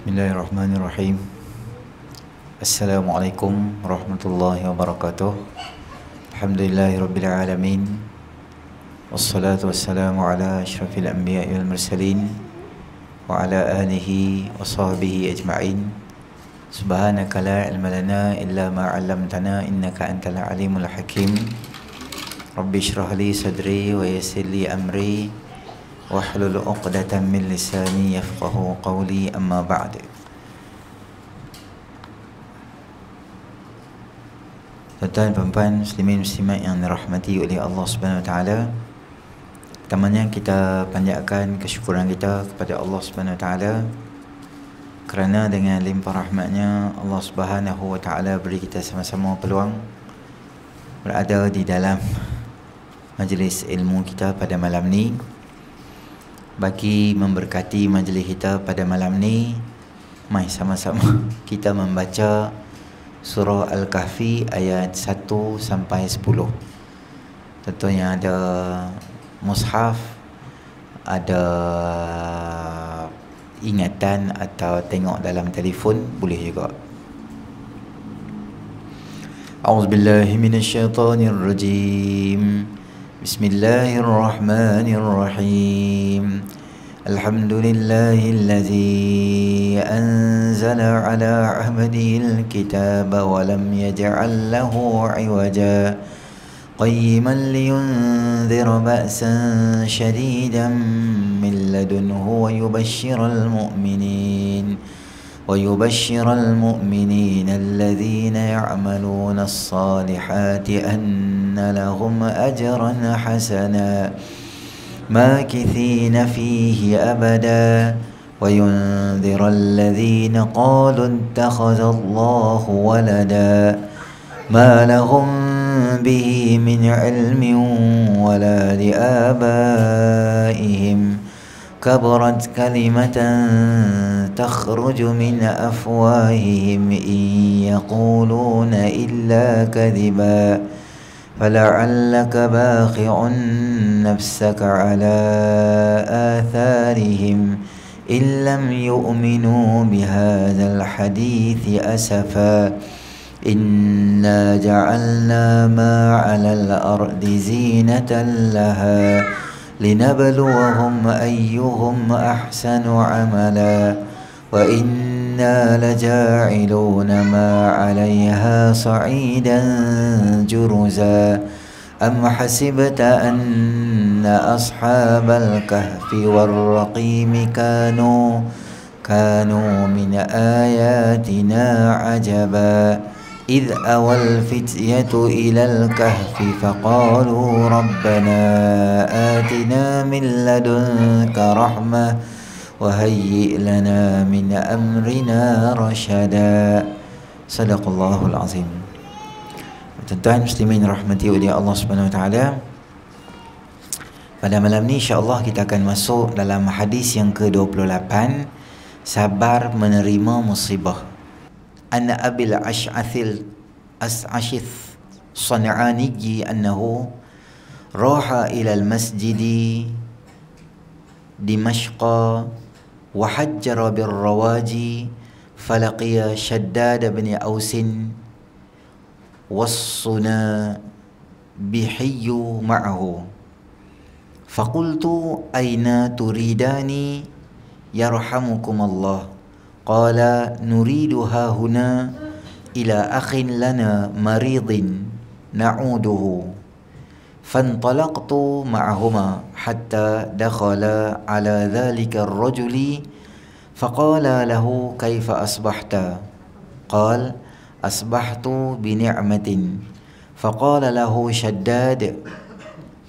Bismillahirrahmanirrahim. Assalamualaikum warahmatullahi wabarakatuh. Alhamdulillahirabbil alamin. Wassalatu wassalamu ala asyrafil anbiya'i wal mursalin wa ala alihi wa sahbihi ajma'in. Subhanaka la ilma lana illa ma 'allamtana innaka antal alimul hakim. Rabbi shrah li sadri wa yassir li amri wahlul 'uqdatam min lisani yafqahu qawli, amma ba'd. Tuan-tuan, puan-puan, muslimin muslimat yang dirahmati oleh Allah Subhanahu Wa Taala, pertamanya kita panjatkan kesyukuran kita kepada Allah Subhanahu Wa Taala kerana dengan limpah rahmatnya Allah Subhanahu Wa Taala beri kita sama-sama peluang berada di dalam majlis ilmu kita pada malam ni. Bagi memberkati majlis kita pada malam ni, mari sama-sama kita membaca surah Al-Kahfi ayat 1 sampai 10. Tentu yang ada mushaf, ada ingatan atau tengok dalam telefon boleh juga. A'udzubillahi minasyaitonirrajim. Bismillahirrahmanirrahim. Alhamdulillahilladzi anzala ala 'abdihil kitaba wa lam yaj'al lahu 'iwaja qayyiman liyunzira ba'san shadidan min ladunhu ويبشر المؤمنين الذين يعملون الصالحات أن لهم أجرا حسنا ماكثين فيه أبدا وينذر الذين قالوا اتخذ الله ولدا ما لهم به من علم ولا لآبائهم كبرت كلمة تخرج من أفواههم إن يقولون إلا كذبا فلعلك باخع نفسك على آثارهم إن لم يؤمنوا بهذا الحديث أسفا إنا جعلنا ما على الأرض زينة لها لنبلوهم أيهم أحسن عملا وإنا لجاعلون ما عليها صعيدا جرزا أم حسبت أن أصحاب الكهف والرقيم كانوا من آياتنا عجبا إذ أوى الفتية إلى الكهف فقالوا ربنا آتنا من لدنك رحمة وهيئ لنا من أمرنا رشدا. صدق الله العظيم. Tuan-tuan muslimin rahmati oleh Allah Subhanahu Wa Taala, pada malam ni insya-Allah kita akan masuk dalam hadis yang ke-28, sabar menerima musibah. Anna Abil Ash'athil As'ashith San'ani annahu raha ila al-masjidi Dimashqa wa hajjara bir-rawaji falaqiya Shaddad bin Ausin was-suna bihiyyu ma'ahu faqultu aina turidani yarhamukumullah qala nuridu hahuna ila akhin lana maridin na'uduhu fantalaqtu ma'ahuma hatta dakhala ala dhalika ar-rajuli faqala lahu kaifa asbahta qala asbahtu bi ni'matin faqala lahu Shaddad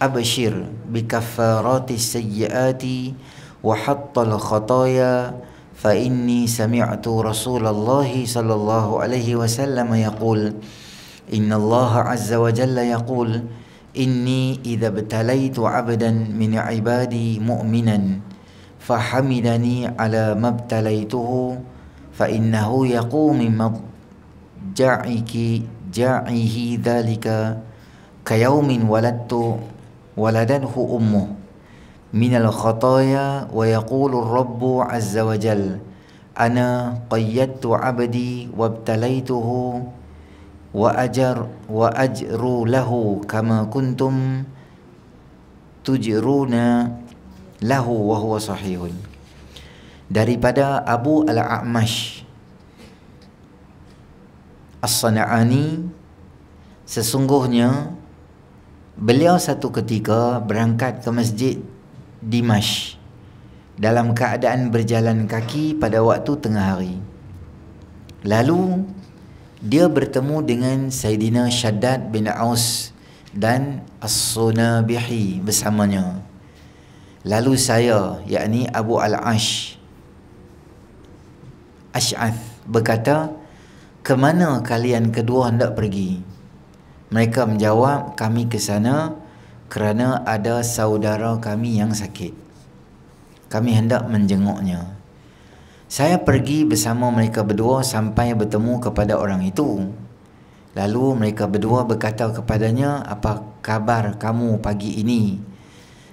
abshir bi kaffarati as-sayyiati wa hatta al-khataya فإني سمعت رسول الله صلى الله عليه وسلم يقول إن الله عز وجل يقول إني إذا ابتليت عبدا من عبادي مؤمنا فحمدني على ما ابتليته فإنه يقوم من مضجعه ذلك كيوم ولدته أمه من الخطايا ويقول الرب عز وجل ana qayyadtu 'abdi wabtalaituhu wa ajru lahu kama kuntum tujruna lahu wa huwa sahihun. Daripada Abu Al-A'mash As-Sana'ani, sesungguhnya beliau satu ketika berangkat ke masjid Dimashq dalam keadaan berjalan kaki pada waktu tengah hari. Lalu dia bertemu dengan Sayyidina Shaddad bin Aus dan As-Sunabihi bersamanya. Lalu saya, yakni Abu Al-Ash'ath berkata, "Ke mana kalian kedua hendak pergi?" Mereka menjawab, "Kami ke sana kerana ada saudara kami yang sakit. Kami hendak menjenguknya." Saya pergi bersama mereka berdua sampai bertemu kepada orang itu. Lalu mereka berdua berkata kepadanya, "Apa kabar kamu pagi ini?"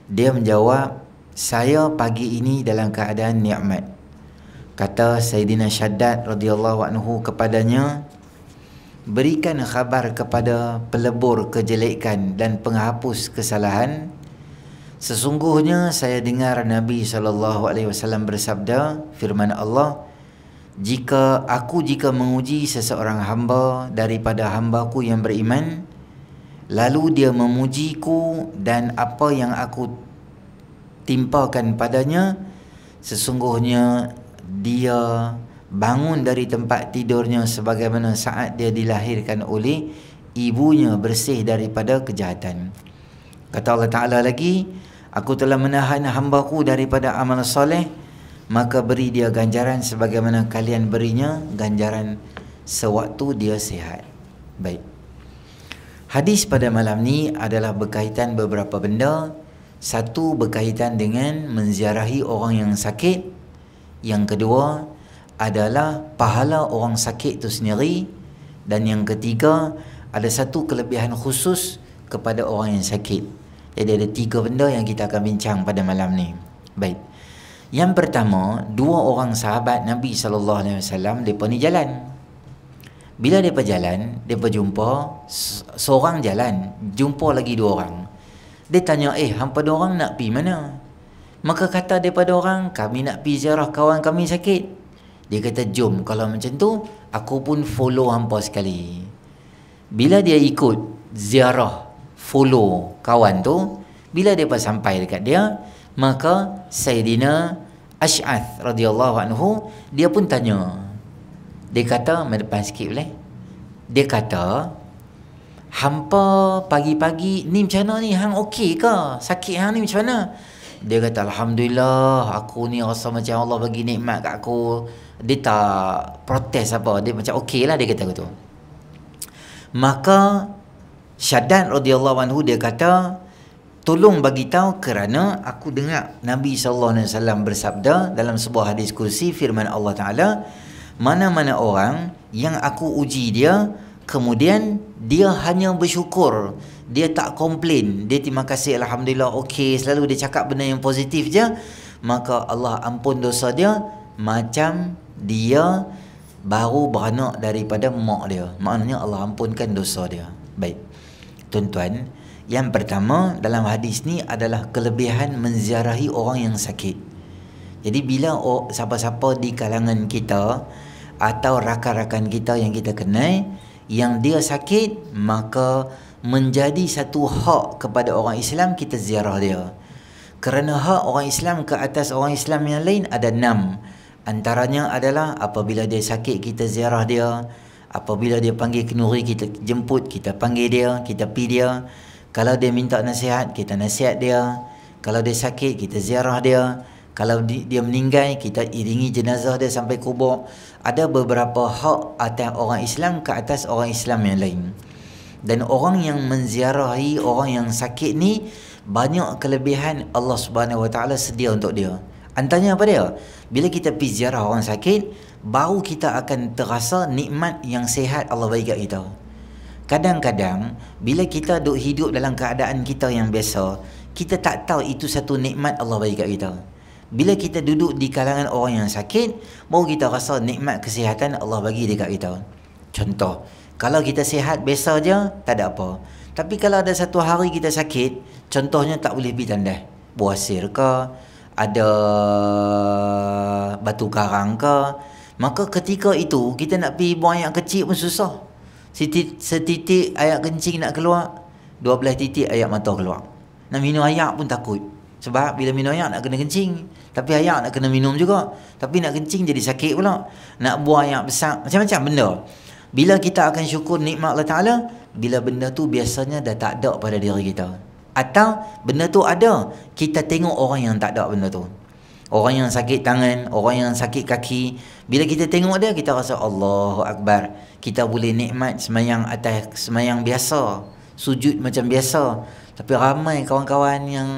Dia menjawab, "Saya pagi ini dalam keadaan nikmat." Kata Sayyidina Shaddad radhiyallahu anhu kepadanya, "Berikan khabar kepada pelebur kejelekan dan penghapus kesalahan. Sesungguhnya saya dengar Nabi SAW bersabda, firman Allah, jika menguji seseorang hamba daripada hambaku yang beriman, lalu dia memujiku dan apa yang aku timpakan padanya, sesungguhnya dia bangun dari tempat tidurnya sebagaimana saat dia dilahirkan oleh ibunya bersih daripada kejahatan." Kata Allah Ta'ala lagi, "Aku telah menahan hambaku daripada amal soleh, maka beri dia ganjaran sebagaimana kalian berinya ganjaran sewaktu dia sihat." Baik. Hadis pada malam ni adalah berkaitan beberapa benda. Satu, berkaitan dengan menziarahi orang yang sakit. Yang kedua adalah pahala orang sakit itu sendiri. Dan yang ketiga, ada satu kelebihan khusus kepada orang yang sakit. Jadi ada 3 benda yang kita akan bincang pada malam ni. Baik. Yang pertama, 2 orang sahabat Nabi SAW, mereka ni jalan. Bila mereka jalan, mereka jumpa seorang jalan, jumpa lagi 2 orang. Dia tanya, hampa 2 orang nak pergi mana? Maka kata daripada orang, "Kami nak pergi ziarah kawan kami sakit." Dia kata, "Jom, kalau macam tu aku pun follow hampa sekali." Bila dia ikut ziarah, follow kawan tu, bila dia sampai dekat dia, maka Sayyidina Ash'ath radhiyallahu anhu, dia pun tanya. Dia kata, depan sikit boleh? Dia kata, "Hampa pagi-pagi ni macam mana ni? Hang okey ke? Sakit hang ni macam mana?" Dia kata, "Alhamdulillah, aku ni rasa macam Allah bagi nikmat kat aku." Dia tak protes apa, dia macam okey lah, dia kata gitu. Maka Shaddad radhiyallahu anhu dia kata, "Tolong bagi tahu kerana aku dengar Nabi SAW bersabda dalam sebuah hadis kursi, firman Allah Ta'ala, mana-mana orang yang aku uji dia, kemudian dia hanya bersyukur, dia tak komplain, dia terima kasih, alhamdulillah, okey, selalu dia cakap benda yang positif je, maka Allah ampun dosa dia macam dia baru beranak daripada mak dia." Maknanya Allah ampunkan dosa dia. Baik. Tuan-tuan, yang pertama dalam hadis ni adalah kelebihan menziarahi orang yang sakit. Jadi bila siapa-siapa di kalangan kita atau rakan-rakan kita yang kita kenal yang dia sakit, maka menjadi satu hak kepada orang Islam kita ziarah dia. Kerana hak orang Islam ke atas orang Islam yang lain ada 6. Antaranya adalah apabila dia sakit kita ziarah dia, apabila dia panggil kenduri kita jemput, kita panggil dia, kita pergi dia. Kalau dia minta nasihat, kita nasihat dia. Kalau dia sakit, kita ziarah dia. Kalau dia meninggal, kita iringi jenazah dia sampai kubur. Ada beberapa hak atas orang Islam ke atas orang Islam yang lain. Dan orang yang menziarahi orang yang sakit ni, banyak kelebihan Allah Subhanahu Wa Taala sedia untuk dia. Antaranya apa dia? Bila kita pergi ziarah orang sakit, baru kita akan terasa nikmat yang sihat Allah bagi kat kita. Kadang-kadang bila kita duk hidup dalam keadaan kita yang biasa, kita tak tahu itu satu nikmat Allah bagi kat kita. Bila kita duduk di kalangan orang yang sakit, baru kita rasa nikmat kesihatan Allah bagi dekat kita. Contoh, kalau kita sihat biasa je, tak ada apa. Tapi kalau ada satu hari kita sakit, contohnya tak boleh pergi tandas, buasir ke, ada batu karang ke, maka ketika itu kita nak pergi buang air kecil pun susah. Setitik air kencing nak keluar, 12 titik air mata keluar. Nak minum air pun takut. Sebab bila minum air nak kena kencing, tapi air nak kena minum juga. Tapi nak kencing jadi sakit pula. Nak buang air besar, macam-macam benda. Bila kita akan syukur nikmat Allah Ta'ala, bila benda tu biasanya dah tak ada pada diri kita. Atau benda tu ada, kita tengok orang yang tak ada benda tu. Orang yang sakit tangan, orang yang sakit kaki, bila kita tengok dia, kita rasa Allahu Akbar. Kita boleh nikmat semayang atas semayang biasa, sujud macam biasa. Tapi ramai kawan-kawan yang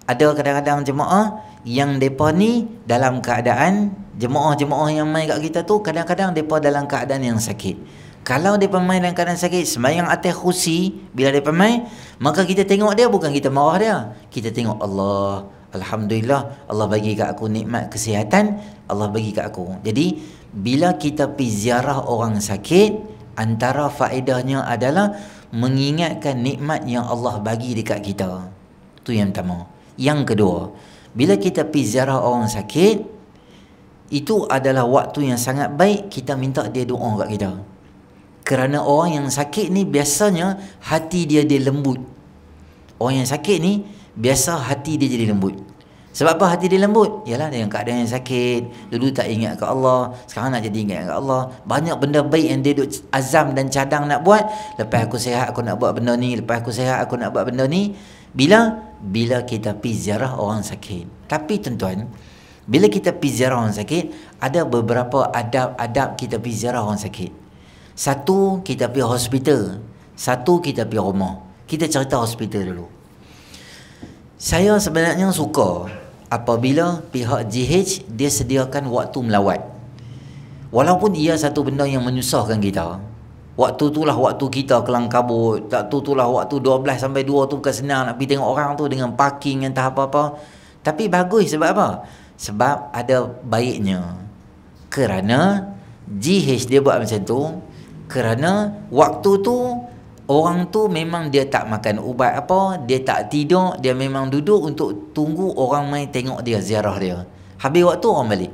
ada kadang-kadang jemaah yang mereka ni dalam keadaan, jemaah-jemaah yang main kat kita tu, kadang-kadang mereka dalam keadaan yang sakit. Kalau mereka main dalam keadaan sakit, semayang atas kursi, bila mereka main, maka kita tengok dia, bukan kita marah dia. Kita tengok Allah, Alhamdulillah, Allah bagi kat aku nikmat kesihatan, Allah bagi kat aku. Jadi, bila kita pergi ziarah orang sakit, antara faedahnya adalah mengingatkan nikmat yang Allah bagi dekat kita. Itu yang pertama. Yang kedua, bila kita pergi ziarah orang sakit, itu adalah waktu yang sangat baik kita minta dia doa kat kita. Kerana orang yang sakit ni biasanya hati dia lembut. Orang yang sakit ni biasa hati dia jadi lembut. Sebab apa hati dia lembut? Yalah, dalam keadaan yang sakit, dulu tak ingat kat Allah, sekarang nak jadi ingat kat Allah. Banyak benda baik yang dia duk azam dan cadang nak buat. Lepas aku sihat aku nak buat benda ni, lepas aku sihat aku nak buat benda ni. Bila kita pergi ziarah orang sakit. Tapi tuan-tuan, bila kita pergi ziarah orang sakit, ada beberapa adab-adab kita pergi ziarah orang sakit. Satu, kita pergi hospital. Satu, kita pergi rumah. Kita cerita hospital dulu. Saya sebenarnya suka apabila pihak GH dia sediakan waktu melawat. Walaupun ia satu benda yang menyusahkan kita. Waktu itulah waktu kita kelang kabut. Waktu itulah waktu 12 sampai 2 tu bukan senang nak pergi tengok orang tu dengan parking entah apa-apa. Tapi bagus sebab apa? Sebab ada baiknya. Kerana GH dia buat macam tu, kerana waktu tu orang tu memang dia tak makan ubat apa, dia tak tidur, dia memang duduk untuk tunggu orang main tengok dia, ziarah dia. Habis waktu orang balik.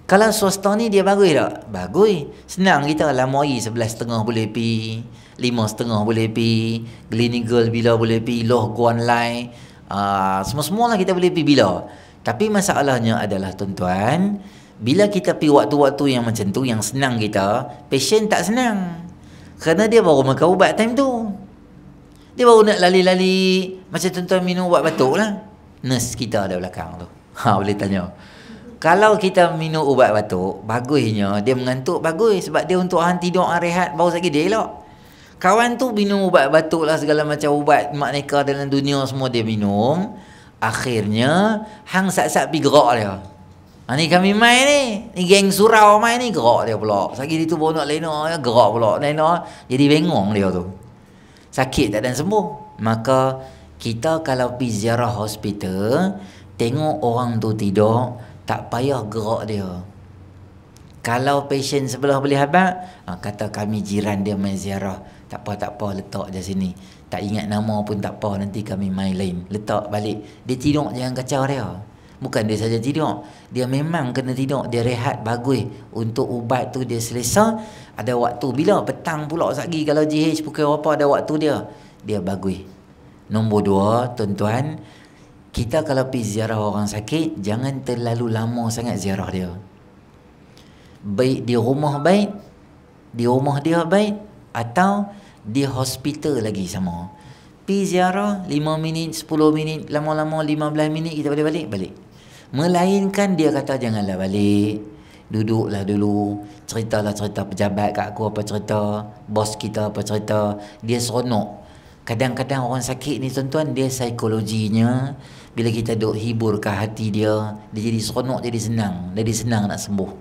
Kalau swasta ni dia bagus tak? Bagus. Senang kita lamai 11.30 boleh pi, 5.30 boleh pi, Gleneagle bila boleh pi, Loh Guan Lai, semua-semualah kita boleh pi bila. Tapi masalahnya adalah tuan-tuan, bila kita pi waktu-waktu yang macam tu, yang senang kita, patient tak senang. Kerana dia baru makan ubat time tu. Dia baru nak lali-lali. Macam tuan-tuan minum ubat batuk lah. Nurse kita ada belakang tu. Boleh tanya. Kalau kita minum ubat batuk, bagusnya dia mengantuk, bagus. Sebab dia untuk hang tidur, hang rehat, baru sakit dia elok. Kawan tu minum ubat batuk lah, segala macam ubat mak neka dalam dunia semua dia minum. Akhirnya, hang sat-sat pergi gerak dia. Ni kami main ni. Ni geng surau main ni, gerak dia pula. Sakit itu baru nak lena, gerak pula. Lena, jadi bengong dia tu. Sakit tak dan sembuh. Maka, kita kalau pergi ziarah hospital, tengok orang tu tidur, tak payah gerak dia. Kalau patient sebelah boleh habaq, kata kami jiran dia main ziarah. Tak apa, letak je sini. Tak ingat nama pun tak apa, nanti kami main lain. Letak balik. Dia tidur, jangan kacau dia. Bukan dia saja tidur, dia memang kena tidur, dia rehat bagus. Untuk ubat tu dia selesa, ada waktu. Bila petang pula lagi, kalau GH pukul apa ada waktu dia bagus. Nombor 2, tuan-tuan, kita kalau pergi ziarah orang sakit, jangan terlalu lama sangat ziarah dia. Baik di rumah baik, di rumah dia baik, atau di hospital lagi sama. Pergi ziarah 5 minit, 10 minit, lama-lama 15 minit kita boleh balik. Melainkan dia kata janganlah balik, duduklah dulu, ceritalah cerita pejabat kat aku apa cerita, bos kita apa cerita. Dia seronok. Kadang-kadang orang sakit ni tuan-tuan, dia psikologinya, bila kita duk hiburkan hati dia jadi seronok, jadi senang nak sembuh.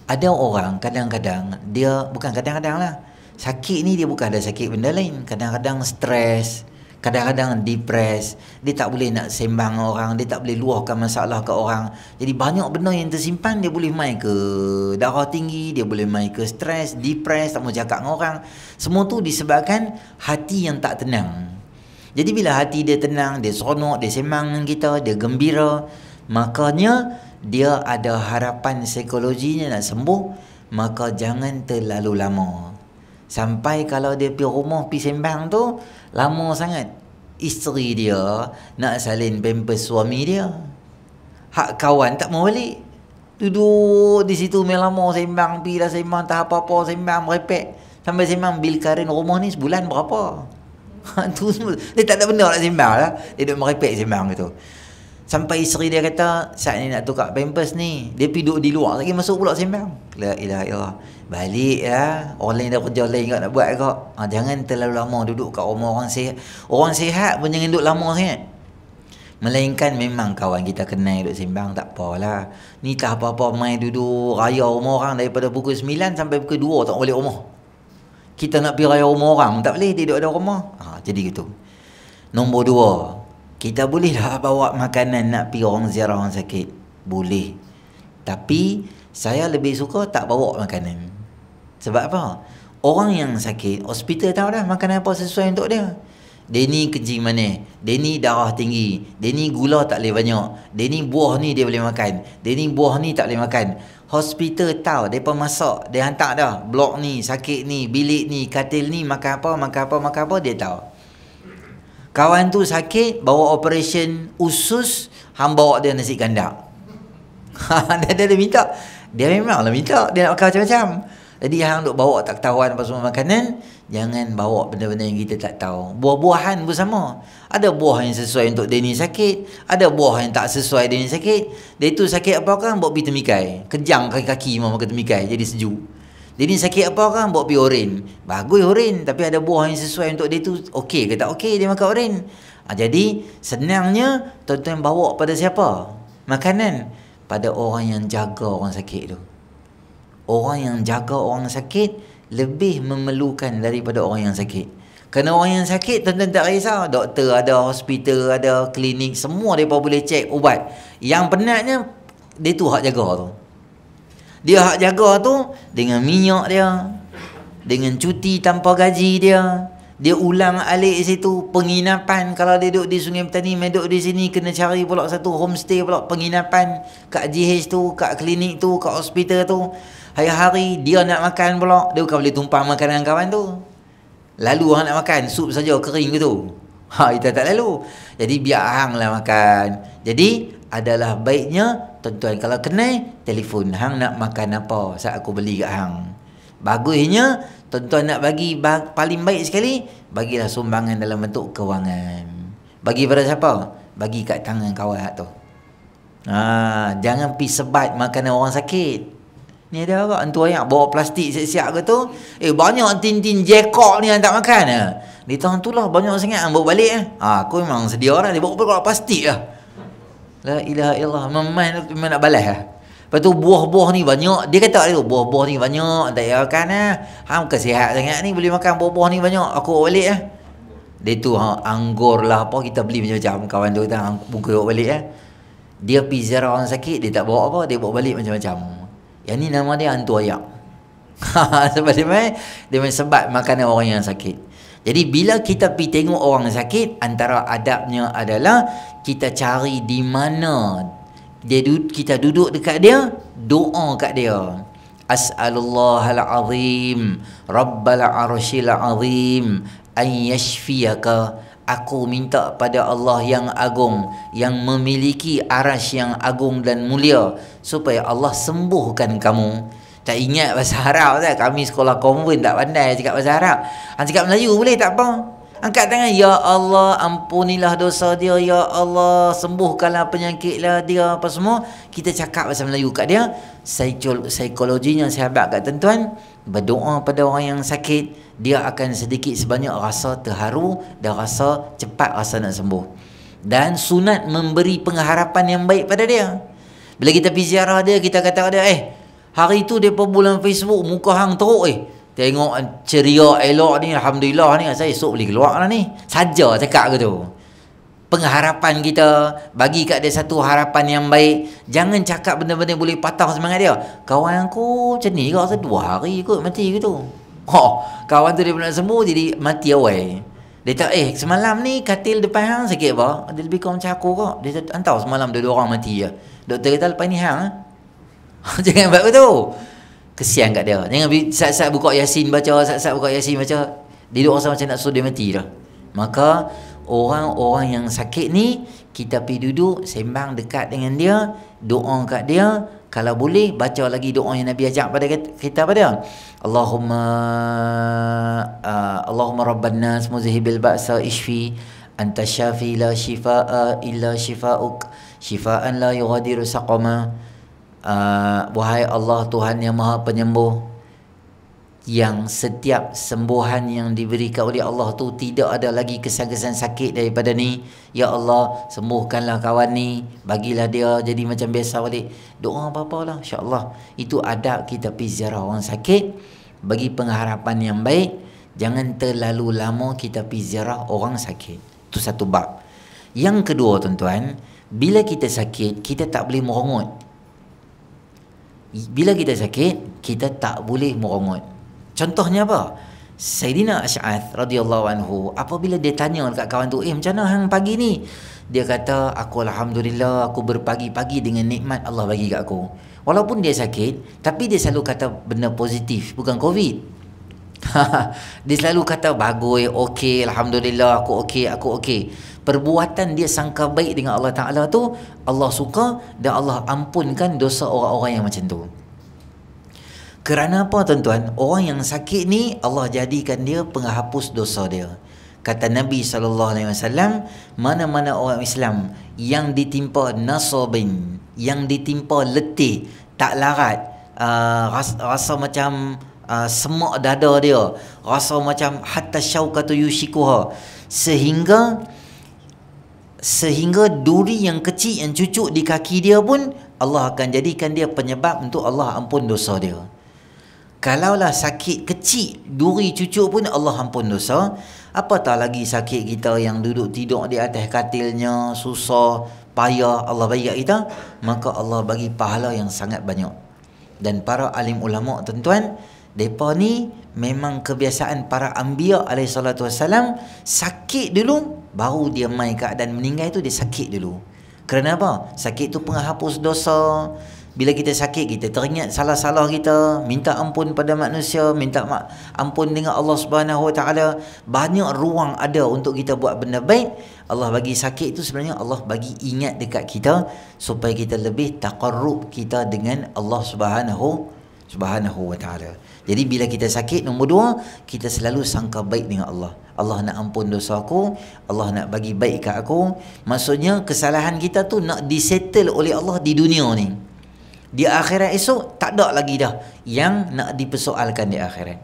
Ada orang kadang-kadang, dia bukan kadang-kadang lah, sakit ni dia bukan ada sakit benda lain. Kadang-kadang stres, Kadang-kadang depres, dia tak boleh nak sembang dengan orang, dia tak boleh luahkan masalah ke orang. Jadi banyak benda yang tersimpan, dia boleh main ke darah tinggi, dia boleh main ke stres, depres, tak mau cakap dengan orang. Semua tu disebabkan hati yang tak tenang. Jadi bila hati dia tenang, dia seronok, dia sembang dengan kita, dia gembira, makanya dia ada harapan psikologinya nak sembuh. Maka jangan terlalu lama. Sampai kalau dia pergi rumah, pergi sembang tu lama sangat, isteri dia nak salin pampers suami dia, hak kawan tak mau balik, duduk di situ main lama sembang, pergi dah sembang tak apa-apa, sembang merepek sampai sembang bil karen rumah ni sebulan berapa. Tu semua dia tak ada benda nak sembang lah, dia duduk merepek sembang gitu. Sampai isteri dia kata, saat ni nak tukar pampers ni, dia pergi duduk di luar lagi, masuk pula sembang. La ilaha illallah. Balik lah, orang lain dah kerja lain kat nak buat kau. Jangan terlalu lama duduk kat rumah orang sihat. Orang sihat pun jangan duduk lama sangat. Melainkan memang kawan kita kenal duduk sembang, tak apalah. Ni tak apa-apa main duduk raya rumah orang daripada pukul 9 sampai pukul 2 tak balik rumah. Kita nak pergi raya rumah orang, tak boleh, dia duduk ada rumah. Jadi gitu. Nombor 2, kita boleh dah bawa makanan nak pergi orang ziarah orang sakit. Boleh. Tapi saya lebih suka tak bawa makanan. Sebab apa? Orang yang sakit, hospital tahu dah makanan apa sesuai untuk dia. Dia ni kencing manis, dia ni darah tinggi, dia ni gula tak boleh banyak, dia ni buah ni dia boleh makan, dia ni buah ni tak boleh makan. Hospital tahu, mereka masak, dia hantar dah, blok ni, sakit ni, bilik ni, katil ni, makan apa, dia tahu. Kawan tu sakit, bawa operation usus, hang bawa dia nasi kandak. Dia minta, dia memanglah minta, dia nak makan macam-macam. Jadi hang duk bawa tak ketahuan apa semua makanan, jangan bawa benda-benda yang kita tak tahu. Buah-buahan pun sama. Ada buah yang sesuai untuk dia ni sakit, ada buah yang tak sesuai dia ni sakit. Dia tu sakit apa kan, bawa pergi temikai. Kejang kaki-kaki mau makan temikai, jadi sejuk. Dia ni sakit apa kan, bawa pergi oren. Bagus oren, tapi ada buah yang sesuai untuk dia tu, okey ke tak okey dia makan oren. Jadi senangnya tuan-tuan bawa pada siapa? Makanan pada orang yang jaga orang sakit tu. Orang yang jaga orang sakit lebih memerlukan daripada orang yang sakit. Kerana orang yang sakit tuan-tuan tak risau, doktor ada, hospital ada, klinik, semua mereka boleh cek ubat. Yang penatnya dia tu hak jaga tu. Dia hak jaga tu dengan minyak dia, dengan cuti tanpa gaji dia. Dia ulang alik situ, penginapan. Kalau dia duduk di Sungai Petani, duduk di sini, kena cari pula satu homestay pula, penginapan kat GH tu, kat klinik tu, kat hospital tu. Hari-hari dia nak makan pula, dia bukan boleh tumpang makanan kawan tu. Lalu hang nak makan sup saja kering ke tu. Kita tak lalu. Jadi biar hang lah makan. Jadi adalah baiknya tuan-tuan kalau kenal telefon, hang nak makan apa, saat aku beli kat hang. Bagusnya tuan-tuan nak bagi paling baik sekali, bagilah sumbangan dalam bentuk kewangan. Bagi pada siapa? Bagi kat tangan kawan tu. Jangan pi sebat makanan orang sakit. Ni ada orang hantu ayak bawa plastik siap-siap ke tu. Banyak tin-tin Jacob ni yang tak makan. Dia tahu tu lah banyak sangat bawa balik. Aku memang sedia lah, dia bawa plastik lah. La ilaha illallah, memang nak balas lah. Lepas tu buah-buah ni banyak. Dia kata tu, buah-buah ni banyak, tak payah makan lah. Hang kesihat sangat ni, boleh makan buah-buah ni banyak, aku bawa balik lah. Dia tu anggur lah apa, kita beli macam-macam. Kawan tu kata, buku bawa balik lah. Dia pergi ziarah orang sakit, dia tak bawa apa, dia bawa balik macam-macam. Yang ni nama dia hantu ayak. Sebab dia main sebat makanan orang yang sakit. Jadi bila kita pergi tengok orang sakit, antara adabnya adalah kita cari di mana kita duduk dekat dia, doa kat dia. As'alullahal azim, Rabbal arsyil azim, an yashfiyaka. Aku minta pada Allah yang agung, yang memiliki arasy yang agung dan mulia, supaya Allah sembuhkan kamu. Tak ingat bahasa Arab tak? Kami sekolah konvent tak pandai cakap bahasa Arab. Cakap Melayu boleh tak apa? Angkat tangan, ya Allah ampunilah dosa dia, ya Allah sembuhkanlah penyakitlah dia, apa semua. Kita cakap bahasa Melayu kat dia. Psikologinya sahabat kat tuan-tuan, berdoa pada orang yang sakit, dia akan sedikit sebanyak rasa terharu dan rasa cepat rasa nak sembuh. Dan sunat memberi pengharapan yang baik pada dia. Bila kita pergi ziarah dia, kita kata dia, hari tu dia bulan Facebook, muka hang teruk Tengok ceria elok ni, alhamdulillah ni, saya esok boleh keluar lah ni. Saja cakap ke tu. Pengharapan kita, bagi kat dia satu harapan yang baik. Jangan cakap benda-benda boleh patah semangat dia. Kawan aku macam ni kau, 2 hari kot mati ke tu. Kawan tu dia nak sembuh jadi mati awal. Dia tak, semalam ni katil depan hang sakit apa? Dia lebih kurang macam aku kok. Dia hantar semalam 2 orang mati je. Doktor kata lepas ni hang jangan buat begitu. Kesian kat dia. Jangan saat-saat buka Yasin baca, saat-saat buka Yasin baca, dia duk rasa macam nak suruh dia mati dah. Maka orang-orang yang sakit ni, kita pergi duduk sembang dekat dengan dia, doa kat dia. Kalau boleh baca lagi doa yang Nabi ajak pada kita pada Allahumma rabban nas muzhibil ba'sa ishfi anta syafi la shifaa illa shifauk shifaan la yughadiru saqama. Wahai Allah, Tuhan yang Maha Penyembuh, yang setiap sembuhan yang diberikan oleh Allah tu tidak ada lagi kesan-kesan sakit daripada ni. Ya Allah, sembuhkanlah kawan ni, bagilah dia jadi macam biasa balik. Doa apa-apa lah, insya-Allah. Itu adab kita pergi ziarah orang sakit, bagi pengharapan yang baik. Jangan terlalu lama kita pergi ziarah orang sakit. Itu satu bab. Yang kedua tuan-tuan, bila kita sakit, kita tak boleh merongut. Bila kita sakit, kita tak boleh merongut. Contohnya apa? Sayyidina Ash'ath radhiyallahu anhu, apabila dia tanya dekat kawan tu, macam mana hang pagi ni? Dia kata, aku alhamdulillah, aku berpagi-pagi dengan nikmat Allah bagi kat aku. Walaupun dia sakit, tapi dia selalu kata benda positif, bukan COVID. Dia selalu kata bagus, okey, alhamdulillah, aku okey. Perbuatan dia sangka baik dengan Allah Ta'ala tu, Allah suka dan Allah ampunkan dosa orang-orang yang macam tu. Kerana apa tuan-tuan? Orang yang sakit ni, Allah jadikan dia penghapus dosa dia. Kata Nabi SAW, mana-mana orang Islam yang ditimpa nasabin, yang ditimpa letih, tak larat, rasa macam semak dada dia, rasa macam hatta syaukatu yushikuha, sehingga duri yang kecil yang cucuk di kaki dia pun Allah akan jadikan dia penyebab untuk Allah ampun dosa dia. Kalaulah sakit kecil, duri cucuk pun Allah ampun dosa, apatah lagi sakit kita yang duduk tidur di atas katilnya, susah, payah Allah bagi kat kita, maka Allah bagi pahala yang sangat banyak. Dan para alim ulama tuan-tuan, mereka ni memang kebiasaan para anbiya alaihi salatu wassalam, sakit dulu baru dia mai keadaan meninggal tu, dia sakit dulu. Kerana apa? Sakit tu penghapus dosa. Bila kita sakit, kita teringat salah-salah kita, minta ampun pada manusia, minta ampun dengan Allah Subhanahu Wa Taala. Banyak ruang ada untuk kita buat benda baik. Allah bagi sakit tu sebenarnya Allah bagi ingat dekat kita supaya kita lebih taqarrub kita dengan Allah Subhanahu Wa Taala. Jadi bila kita sakit, nombor 2, kita selalu sangka baik dengan Allah. Allah nak ampun dosa aku, Allah nak bagi baik kat aku. Maksudnya kesalahan kita tu nak disettle oleh Allah di dunia ni. Di akhirat esok tak ada lagi dah yang nak dipersoalkan di akhirat.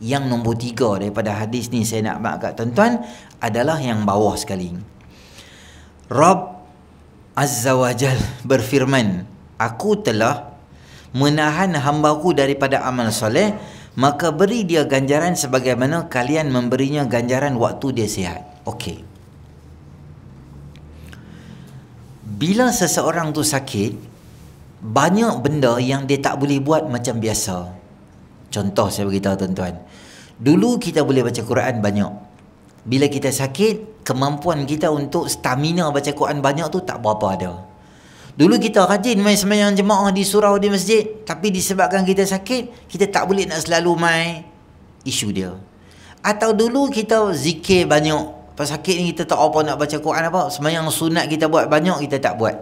Yang nombor 3 daripada hadis ni saya nak bagi kat tuan-tuan adalah yang bawah sekali. Rabb Azza wa Jal berfirman, aku telah menahan hamba-Ku daripada amal soleh, maka beri dia ganjaran sebagaimana kalian memberinya ganjaran waktu dia sihat. Okey. Bila seseorang tu sakit, banyak benda yang dia tak boleh buat macam biasa. Contoh saya beritahu tuan-tuan. Dulu kita boleh baca Quran banyak. Bila kita sakit, kemampuan kita untuk stamina baca Quran banyak tu tak berapa ada. Dulu kita rajin main sembahyang jemaah di surau di masjid, tapi disebabkan kita sakit, kita tak boleh nak selalu main, isu dia. Atau dulu kita zikir banyak, pas sakit ni kita tak apa nak baca Quran apa, sembahyang sunat kita buat banyak, kita tak buat.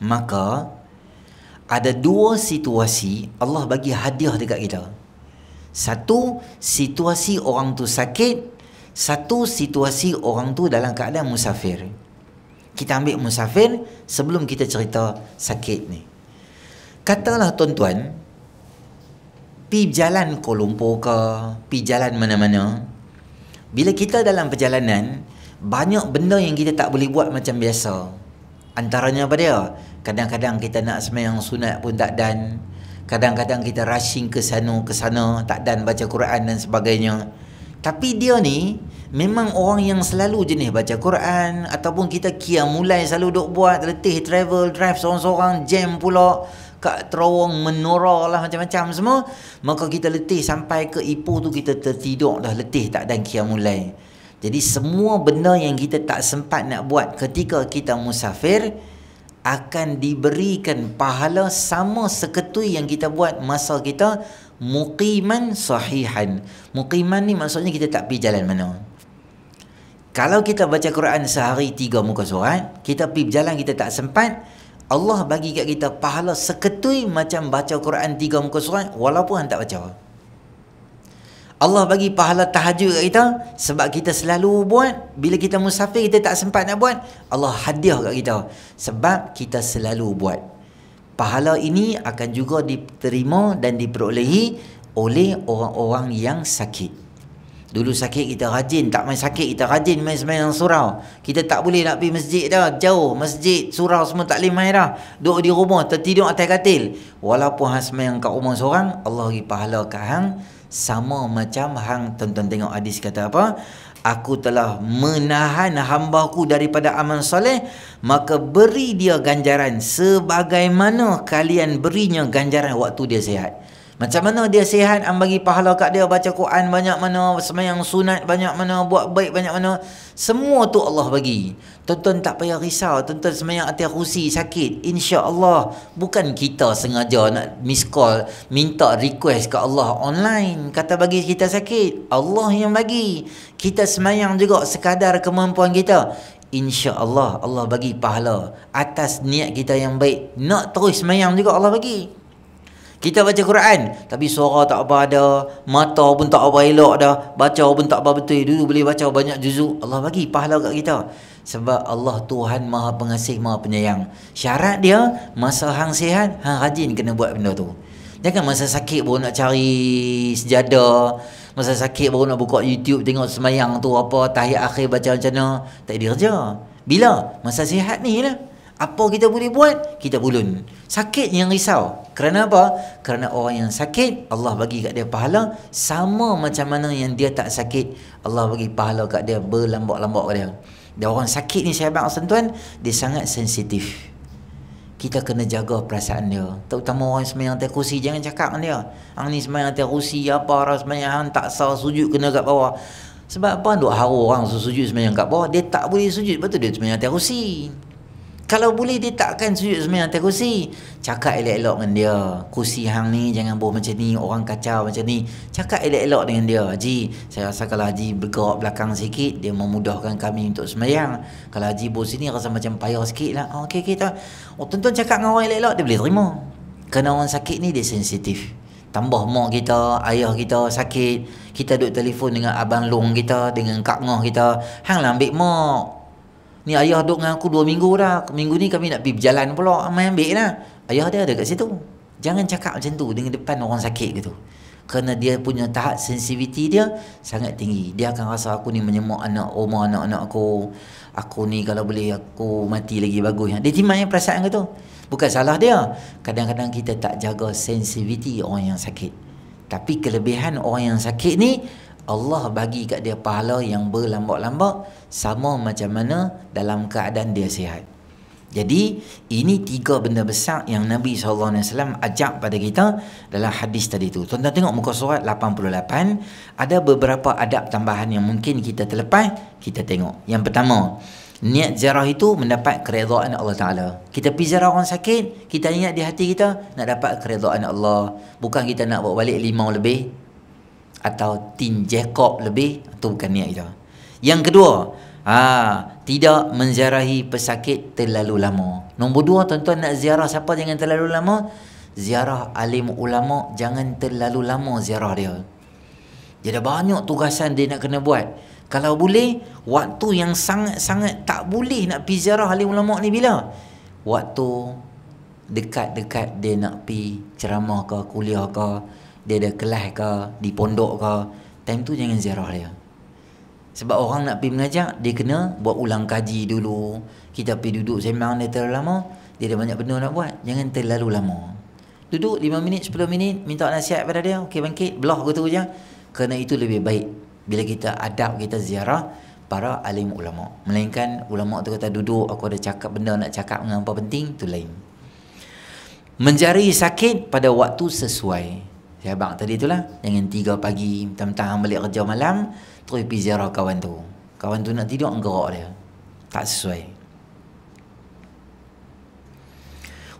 Maka ada 2 situasi Allah bagi hadiah dekat kita. Satu, situasi orang tu sakit. Satu, situasi orang tu dalam keadaan musafir. Kita ambil musafir sebelum kita cerita sakit ni. Katalah tuan-tuan, pi jalan Kuala Lumpur ke, pi jalan mana-mana. Bila kita dalam perjalanan, banyak benda yang kita tak boleh buat macam biasa. Antaranya apa dia? Kadang-kadang kita nak sembahyang sunat pun tak dan. Kadang-kadang kita rushing ke sana, tak dan baca Quran dan sebagainya. Tapi dia ni memang orang yang selalu jenis baca Quran, ataupun kita qiyamulai selalu duk buat, letih travel, drive seorang-seorang, jam pula kat terowong menora lah, macam-macam semua. Maka kita letih sampai ke Ipoh tu kita tertidur dah, letih tak dan qiyamulai. Jadi semua benda yang kita tak sempat nak buat ketika kita musafir akan diberikan pahala sama seketui yang kita buat masa kita muqiman sahihan. Muqiman ni maksudnya kita tak pergi jalan mana. Kalau kita baca Quran sehari 3 muka surat, kita pergi berjalan kita tak sempat, Allah bagi kat kita pahala seketui macam baca Quran 3 muka surat walaupun tak baca. Allah bagi pahala tahajud kat kita sebab kita selalu buat. Bila kita musafir kita tak sempat nak buat, Allah hadiah kat kita sebab kita selalu buat. Pahala ini akan juga diterima dan diperolehi oleh orang-orang yang sakit. Dulu sakit kita rajin, tak main sakit kita rajin main sembahyang surau. Kita tak boleh nak pergi masjid dah, jauh masjid, surau semua tak boleh main dah. Duduk di rumah, tertidur atas katil. Walaupun hang sembahyang kat rumah seorang, Allah bagi pahala kat hang sama macam hang. Tonton tengok hadis kata apa? Aku telah menahan hamba-Ku daripada amal soleh, maka beri dia ganjaran sebagaimana kalian berinya ganjaran waktu dia sihat. Macam mana dia sihat, hang bagi pahala kat dia, baca Quran banyak mana, sembahyang sunat banyak mana, buat baik banyak mana, semua tu Allah bagi. Tonton tak payah risau, tonton sembahyang atas kursi sakit, insya-Allah. Bukan kita sengaja nak miss call, minta request ke Allah online, kata bagi kita sakit, Allah yang bagi. Kita sembahyang juga sekadar kemampuan kita, insya-Allah Allah bagi pahala atas niat kita yang baik. Nak terus sembahyang juga Allah bagi. Kita baca Quran tapi suara tak apa ada, mata pun tak apa elok dah, baca pun tak apa betul. Dulu boleh baca banyak juzuk, Allah bagi pahala kat kita. Sebab Allah Tuhan Maha Pengasih, Maha Penyayang. Syarat dia masa hang sihat, hang rajin kena buat benda tu. Jangan masa sakit baru nak cari sejadah, masa sakit baru nak buka YouTube tengok sembahyang tu apa, tahiyat akhir baca macam mana. Tak ada kerja. Bila? Masa sihat ni lah. Apa kita boleh buat, kita ulun. Sakit yang risau. Kerana apa? Kerana orang yang sakit, Allah bagi kat dia pahala sama macam mana yang dia tak sakit, Allah bagi pahala kat dia berlambak-lambak kat dia. Dan orang sakit ni sahabat tuan, dia sangat sensitif. Kita kena jaga perasaan dia. Terutama orang sembahyang atas kursi, jangan cakap dengan dia, hang ni sembahyang atas kursi apa, orang sembahyang hang tak sah, sujud kena kat bawah. Sebab apa duk haru orang sujud sembahyang kat bawah? Dia tak boleh sujud, betul dia sembahyang atas kursi. Kalau boleh dia takkan sujud sembahyang atas kursi. Cakap elok-elok dengan dia, kursi hang ni jangan bawa macam ni, orang kacau macam ni. Cakap elok-elok dengan dia. Haji, saya rasa kalau Haji bergerak belakang sikit, dia memudahkan kami untuk sembahyang. Kalau Haji bawa sini rasa macam payah sikit lah. Okey kita. Tuan-tuan cakap dengan orang elok-elok, dia boleh terima. Kerana orang sakit ni dia sensitif. Tambah mak kita, ayah kita sakit, kita duduk telefon dengan abang long kita, dengan kak ngah kita, hang lah ambil mak. Ni ayah duduk dengan aku 2 minggu dah. Minggu ni kami nak pergi berjalan pula. Amai ambil lah. Ayah dia ada kat situ. Jangan cakap macam tu dengan depan orang sakit gitu. Kerana dia punya tahap sensitivity dia sangat tinggi. Dia akan rasa aku ni menyemak anak rumah anak-anak aku. Aku ni kalau boleh aku mati lagi bagus. Dia timbang perasaan gitu. Bukan salah dia. Kadang-kadang kita tak jaga sensitivity orang yang sakit. Tapi kelebihan orang yang sakit ni, Allah bagi kat dia pahala yang berlambak-lambak sama macam mana dalam keadaan dia sihat. Jadi ini 3 benda besar yang Nabi SAW ajak pada kita dalam hadis tadi tu. Tuan-tuan tengok muka surat 88, ada beberapa adab tambahan yang mungkin kita terlepas. Kita tengok. Yang pertama, niat ziarah itu mendapat keredaan Allah Ta'ala. Kita pergi ziarah orang sakit, kita ingat di hati kita nak dapat keredaan Allah. Bukan kita nak bawa balik limau lebih atau tin Jacob lebih, itu bukan niat kita. Yang kedua, tidak menziarahi pesakit terlalu lama. Nombor 2, tuan-tuan nak ziarah siapa jangan terlalu lama. Ziarah alim ulama, jangan terlalu lama ziarah dia. Dia ada banyak tugasan dia nak kena buat. Kalau boleh, waktu yang sangat-sangat tak boleh nak pergi ziarah alim ulama ni bila? Waktu dekat-dekat dia nak pergi ceramah ke, kuliah ke, dia ada kelas ke, di pondok ke, time tu jangan ziarah dia. Sebab orang nak pergi mengajar, dia kena buat ulang kaji dulu. Kita pergi duduk sembang dia terlalu lama, dia ada banyak benda nak buat. Jangan terlalu lama. duduk 5 minit, 10 minit, minta nasihat pada dia, okey bangkit, belah gitu je. Kerana itu lebih baik bila kita adab, kita ziarah para alim ulama. Melainkan ulama tu kata duduk, aku ada cakap benda nak cakap dengan apa penting, tu lain. Menjari sakit pada waktu sesuai. Saya abang tadi itulah, jangan 3 pagi mentang-mentang balik kerja malam terus pergi ziarah kawan tu. Kawan tu nak tidur gerak dia. Tak sesuai.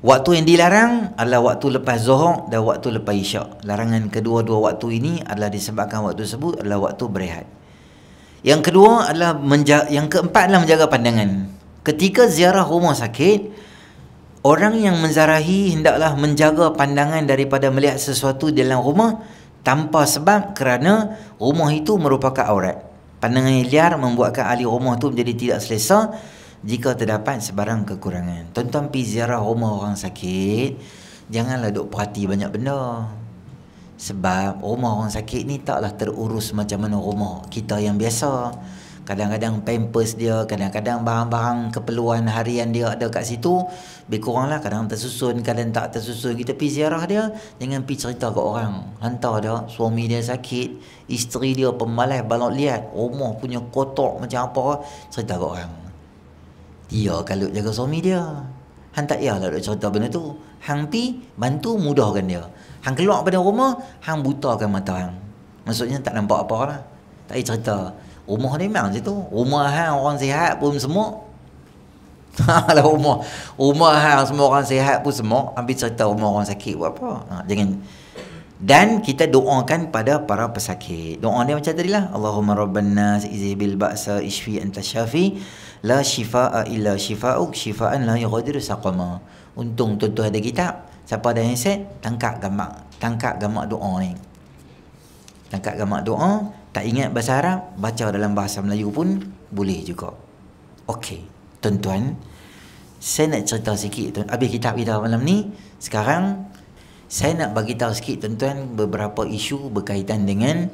Waktu yang dilarang adalah waktu lepas Zuhur dan waktu lepas Isyak. Larangan kedua-dua waktu ini adalah disebabkan waktu tersebut adalah waktu berehat. Yang kedua adalah yang keempat adalah menjaga pandangan. Ketika ziarah rumah sakit, orang yang menziarahi hendaklah menjaga pandangan daripada melihat sesuatu di dalam rumah tanpa sebab, kerana rumah itu merupakan aurat. Pandangan yang liar membuatkan ahli rumah itu menjadi tidak selesa jika terdapat sebarang kekurangan. Tuan-tuan pergi ziarah rumah orang sakit, janganlah duk perhati banyak benda. Sebab rumah orang sakit ni taklah terurus macam mana rumah kita yang biasa. Kadang-kadang pampers dia, kadang-kadang barang-barang keperluan harian dia ada kat situ. Lebih kuranglah kadang tersusun, kadang tak tersusun. Kita pergi ziarah dia, jangan pergi cerita kat orang. Hantar dia, suami dia sakit, isteri dia pemalas balok liat, rumah punya kotor macam apa, cerita kat orang. Dia kalau jaga suami dia, hang tak payahlah duk cerita benda tu. Hang pi bantu mudahkan dia. Hang keluar pada rumah, hang butakan mata hang. Maksudnya tak nampak apa lah. Tak payah cerita. Rumah ni memang macam tu. Rumah hang orang sihat pun semua. Kalau rumah hang semua orang sihat pun semua, ambil cerita rumah orang sakit buat apa? Jangan. Dan kita doakan pada para pesakit. Doa dia macam tadilah. Allahumma rabban nas izhibil ba'sa ishfi anta syafi la shifaa illa shifauk shifaan la yughadiru saqama. Untung tuan-tuan ada kitab. Siapa ada handset, tangkap gambar doa ni. Tangkap gambar doa, tak ingat bahasa Arab, baca dalam bahasa Melayu pun boleh juga. Okey, tuan-tuan, saya nak cerita sikit habis kitab kita malam ni. Sekarang saya nak bagi tahu sikit tuan-tuan beberapa isu berkaitan dengan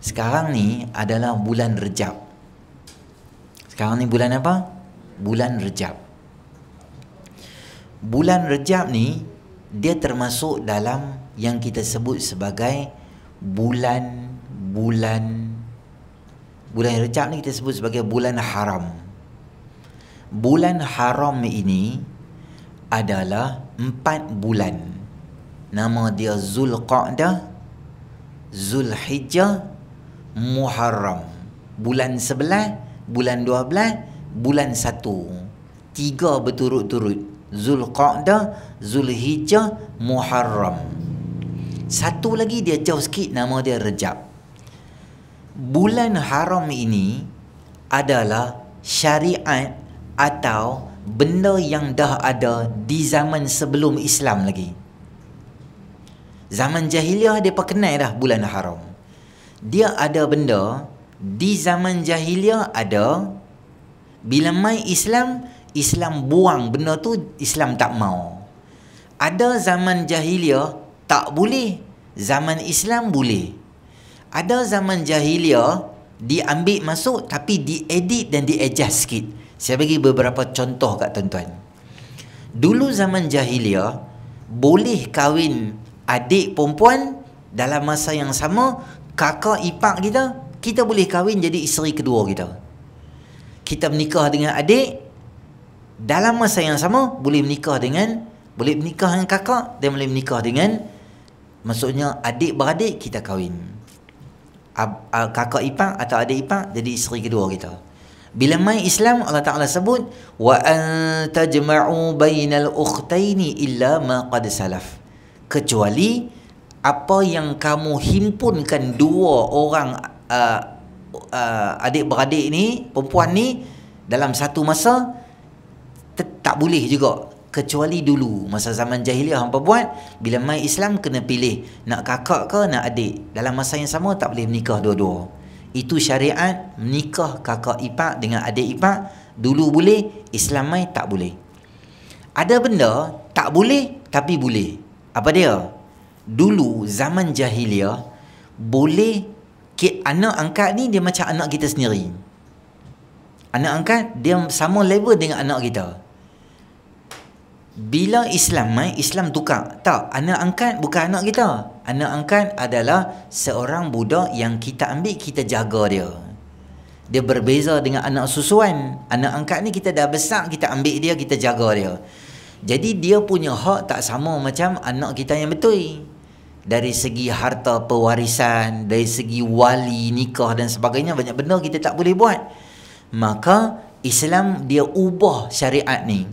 sekarang ni adalah bulan Rejab. Sekarang ni bulan apa? Bulan Rejab. Bulan Rejab ni dia termasuk dalam yang kita sebut sebagai bulan Rejab ni kita sebut sebagai bulan haram. Bulan haram ini adalah 4 bulan. Nama dia Zulqa'dah, Zulhijjah, Muharram. Bulan 11, bulan 12, bulan 1. 3 berturut-turut. Zulqa'dah, Zulhijjah, Muharram. Satu lagi dia jauh sikit, nama dia Rejab. Bulan haram ini adalah syariat atau benda yang dah ada di zaman sebelum Islam lagi. Zaman jahiliah dia kenal dah bulan haram. Dia ada benda di zaman jahiliah ada, bila mai Islam, Islam buang benda tu, Islam tak mau. Ada zaman jahiliah tak boleh, zaman Islam boleh. Ada zaman jahiliah diambil masuk tapi diedit dan di-adjust sikit. Saya bagi beberapa contoh kat tuan-tuan. Dulu zaman jahiliah boleh kahwin adik perempuan dalam masa yang sama, kakak ipar kita boleh kahwin jadi isteri kedua kita. Kita menikah dengan adik dalam masa yang sama, boleh menikah dengan kakak dan boleh menikah dengan, maksudnya adik-beradik kita kahwin. Kakak ipar atau adik ipar jadi isteri kedua kita. Bila mai Islam, Allah Ta'ala sebut wa an tajma'u bainal ukhtaini illa ma qad salaf. Kecuali apa yang kamu himpunkan dua orang adik-beradik ni, perempuan ni dalam satu masa, tak boleh juga. Kecuali dulu masa zaman jahiliah hampa buat, bila mai Islam kena pilih nak kakak ke nak adik. Dalam masa yang sama tak boleh menikah dua-dua. Itu syariat menikah kakak ipar dengan adik ipar. Dulu boleh, Islam mai tak boleh. Ada benda tak boleh tapi boleh. Apa dia? Dulu zaman jahiliah boleh anak angkat ni dia macam anak kita sendiri. Anak angkat dia sama level dengan anak kita. Bila Islam Islam tukar. Tak, anak angkat bukan anak kita. Anak angkat adalah seorang budak yang kita ambil, kita jaga dia. Dia berbeza dengan anak susuan. Anak angkat ni kita dah besar, kita ambil dia, kita jaga dia. Jadi dia punya hak tak sama macam anak kita yang betul. Dari segi harta pewarisan, dari segi wali, nikah dan sebagainya, banyak benda kita tak boleh buat. Maka Islam dia ubah syariat ni.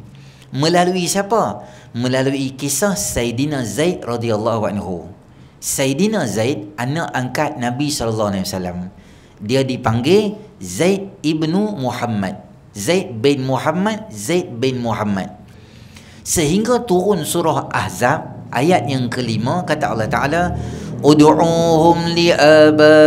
Melalui siapa? Melalui kisah Sayyidina Zaid radhiyallahu anhu. Sayyidina Zaid anak angkat Nabi SAW. Dia dipanggil Zaid ibnu Muhammad. Zaid bin Muhammad, Zaid bin Muhammad. Sehingga turun surah Ahzab ayat yang kelima, kata Allah Ta'ala, ud'uuhum li'abaihim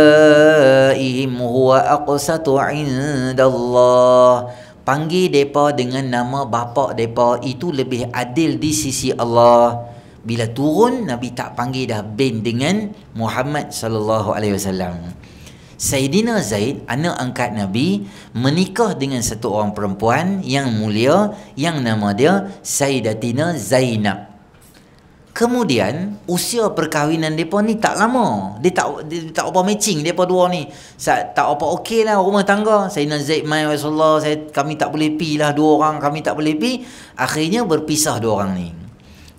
huwa aqsatu indallah. Panggil mereka dengan nama bapa mereka, itu lebih adil di sisi Allah. Bila turun, Nabi tak panggil dah bin dengan Muhammad sallallahu alaihi wasallam. Sayyidina Zaid, anak angkat Nabi, menikah dengan satu orang perempuan yang mulia yang nama dia Sayyidatina Zainab. Kemudian usia perkahwinan mereka ni tak lama. Dia tak apa matching mereka dua ni. Tak apa okey lah rumah tangga. Sayyidina Zaid mai Rasulullah, kami tak boleh pi lah dua orang, kami tak boleh pi. Akhirnya berpisah dua orang ni.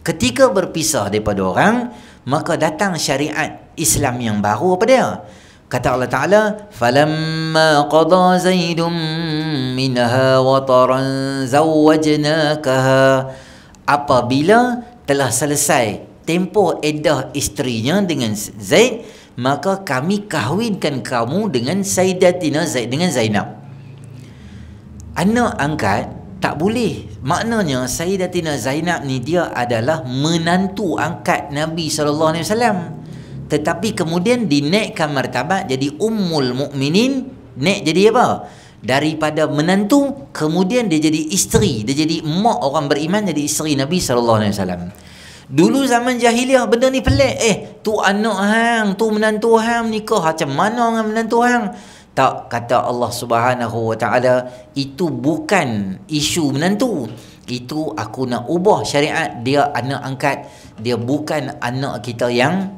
Ketika berpisah daripada orang, maka datang syariat Islam yang baru apa dia? Kata Allah Ta'ala, falamma qada Zaidun minha wataran zawwajnakaha. Apabila telah selesai tempoh iddah isterinya dengan Zaid, maka kami kahwinkan kamu dengan Sayyidatina Zaid, dengan Zainab. Anak angkat tak boleh. Maknanya Sayyidatina Zainab ni dia adalah menantu angkat Nabi SAW. Tetapi kemudian dinaikkan martabat jadi Ummul Mukminin. Naik jadi apa? Daripada menantu, kemudian dia jadi isteri. Dia jadi mak orang beriman, jadi isteri Nabi SAW. Dulu zaman jahiliah benda ni pelik. Tu anak hang, tu menantu hang, nikah macam mana dengan menantu hang? Tak, kata Allah Subhanahu Wa Taala, itu bukan isu menantu. Itu aku nak ubah syariat. Dia anak angkat, dia bukan anak kita yang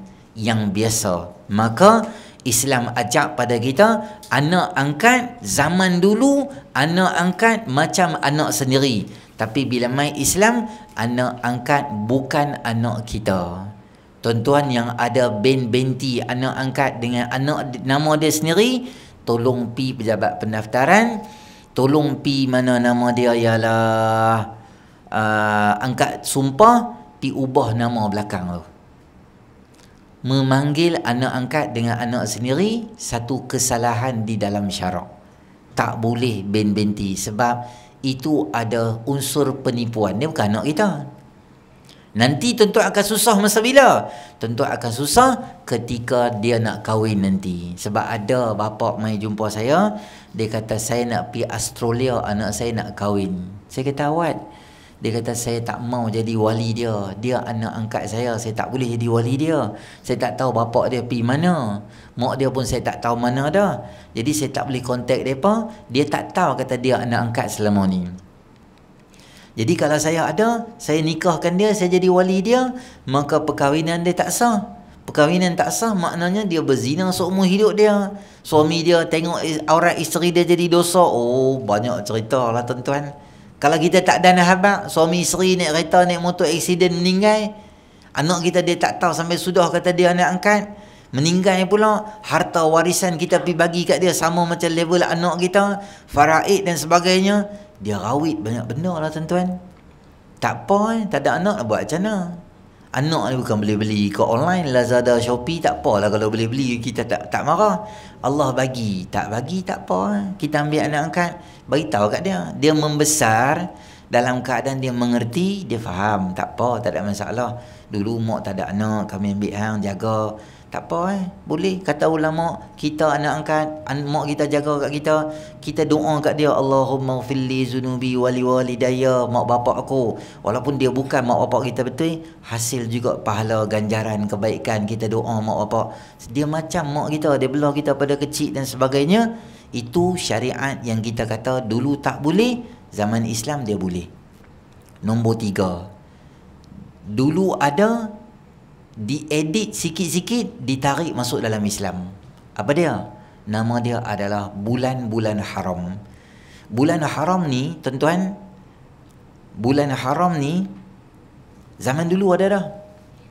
biasa. Maka Islam ajak pada kita, anak angkat zaman dulu, anak angkat macam anak sendiri. Tapi bila mai Islam, anak angkat bukan anak kita. Tuan-tuan yang ada binti anak angkat dengan anak nama dia sendiri, tolong pi pejabat pendaftaran, tolong pi mana nama dia ialah angkat sumpah, pi ubah nama belakang tu. Memanggil anak angkat dengan anak sendiri satu kesalahan di dalam syarak. Tak boleh binti, sebab itu ada unsur penipuan. Dia bukan anak kita. Nanti tentu akan susah masa bila? Tentu akan susah ketika dia nak kahwin nanti. Sebab ada bapa mai jumpa saya, dia kata saya nak pergi Australia, anak saya nak kahwin. Saya kata awak. Dia kata saya tak mau jadi wali dia. Dia anak angkat saya tak boleh jadi wali dia. Saya tak tahu bapa dia pergi mana. Mak dia pun saya tak tahu mana dah. Jadi saya tak boleh kontak mereka. Dia tak tahu kata dia anak angkat selama ni. Jadi kalau saya ada, saya nikahkan dia, saya jadi wali dia, maka perkahwinan dia tak sah. Perkahwinan tak sah maknanya dia berzina seumur hidup dia. Suami dia tengok aurat isteri dia jadi dosa. Oh, banyak cerita lah tuan-tuan. Kalau kita tak ada khabar, suami isteri naik kereta, naik motor, aksiden, meninggal, anak kita dia tak tahu sampai sudah kata dia anak angkat, meninggal pula, harta warisan kita pergi bagi kat dia sama macam level anak kita, faraid dan sebagainya, dia rawit banyak benda lah tuan-tuan. Tak apa, tak ada anak nak buat macam mana? Anak ni bukan boleh beli ke online, Lazada, Shopee, tak apalah kalau boleh beli, kita tak marah. Allah bagi, tak bagi tak apa. Kita ambil anak angkat, beritahu kat dia. Dia membesar dalam keadaan dia mengerti, dia faham, tak apa, tak ada masalah. Dulu mak tak ada anak, kami ambil hang, jaga. Tak apa boleh. Kata ulama, kita anak angkat, mak kita jaga kat kita, kita doa kat dia, Allahumma ghfirli zunubi wali walidayya, mak bapak aku. Walaupun dia bukan mak bapak kita betul, hasil juga pahala ganjaran kebaikan kita doa mak bapak. Dia macam mak kita, dia belah kita pada kecil dan sebagainya. Itu syariat yang kita kata dulu tak boleh, zaman Islam dia boleh. Nombor 3, Dulu ada, diedit sikit-sikit, ditarik masuk dalam Islam. Apa dia? Nama dia adalah bulan-bulan haram. Bulan haram ni, tuan-tuan, bulan haram ni zaman dulu ada dah.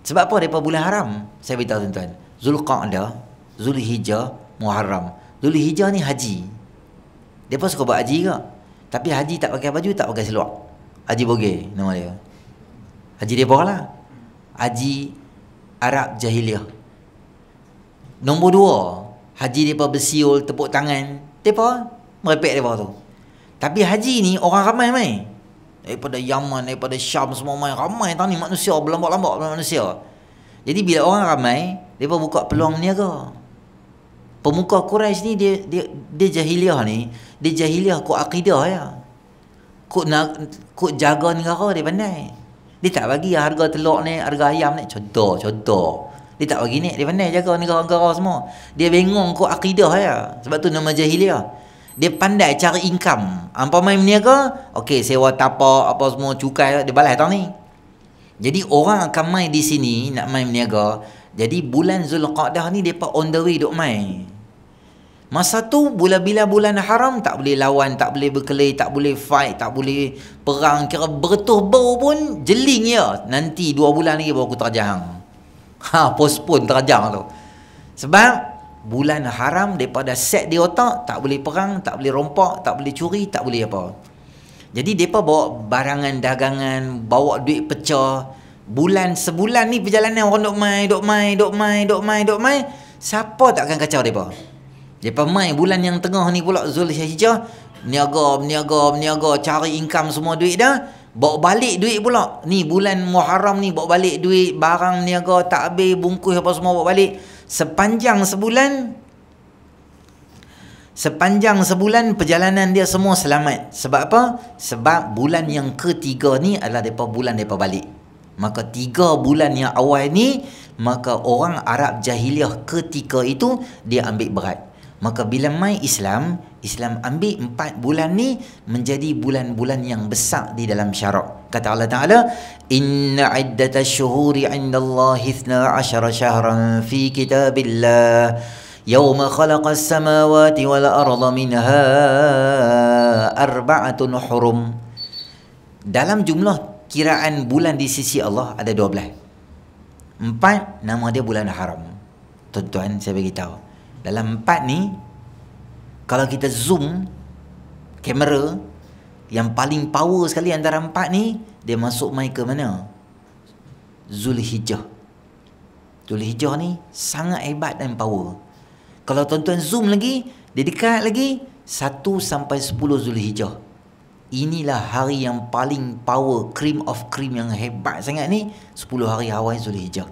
Sebab apa daripada bulan haram? Saya beritahu tuan-tuan. Zulqa'dah, Zulhijjah, Muharram. Zulhijjah ni haji. Depa suka buat haji ke? Tapi haji tak pakai baju, tak pakai seluar. Haji bogey nama dia. Haji depa lah. Haji Arab Jahiliah. Nombor 2, haji depa bersiul, tepuk tangan. Depa merepek depa tu. Tapi haji ni orang ramai mai. Daripada Yaman, daripada Syam semua mai. Ramai tang ni manusia, berlambak-lambak manusia. Jadi bila orang ramai, depa buka peluang niaga. Pemuka Quraisy ni dia jahiliah ni, dia jahiliah kok akidah ya. Kok jaga negara dia pandai. Dia tak bagi harga telur ni, harga ayam ni, contoh. Dia tak bagi ni, dia pandai jaga negara-negara semua. Dia bengong kok akidah ya. Sebab tu nama jahiliah. Dia pandai cari income. Hampa main berniaga, okey, sewa tapak, apa semua, cukai, dia balas tau ni. Jadi orang akan main di sini, nak main berniaga. Jadi bulan Zulqa'dah ni, mereka on the way duk main. Masa tu, bila bulan haram, tak boleh lawan, tak boleh berkelahi, tak boleh fight, tak boleh perang. Kira bertuh bau pun, jeling ya. Nanti 2 bulan lagi baru aku terjang. Postpone terjang tu. Sebab bulan haram daripada set di otak, tak boleh perang, tak boleh rompak, tak boleh curi, tak boleh apa. Jadi mereka bawa barangan dagangan, bawa duit pecah. Sebulan ni perjalanan orang duk mai. Siapa tak akan kacau mereka? Mereka mai bulan yang tengah ni pula, Zulhijjah, berniaga, cari income semua duit dah. Bawa balik duit pula. Ni bulan Muharram ni bawa balik duit, barang niaga tak habis, bungkus apa semua bawa balik. Sepanjang sebulan perjalanan dia semua selamat. Sebab apa? Sebab bulan yang ketiga ni adalah bulan mereka balik. Maka 3 bulan yang awal ni, maka orang Arab jahiliah ketika itu dia ambil berat. Maka bila mai Islam ambil 4 bulan ni menjadi bulan-bulan yang besar di dalam syarak. Kata Allah Ta'ala, inna iddatash syuhuri 'indallahi 12 syahran fi kitabillah yawma khalaqas samawati wal arda minha arba'atun hurum. Dalam jumlah kiraan bulan di sisi Allah ada 12. 4 nama dia bulan haram. Tuan-tuan, saya beritahu, dalam 4 ni, kalau kita zoom kamera, yang paling power sekali antara 4 ni, dia masuk mai ke mana? Zulhijjah. Zulhijjah ni sangat hebat dan power. Kalau tuan-tuan zoom lagi, dia dekat lagi, 1 sampai 10 Zulhijjah. Inilah hari yang paling power, cream of cream yang hebat sangat ni, 10 hari awal Zulhijjah.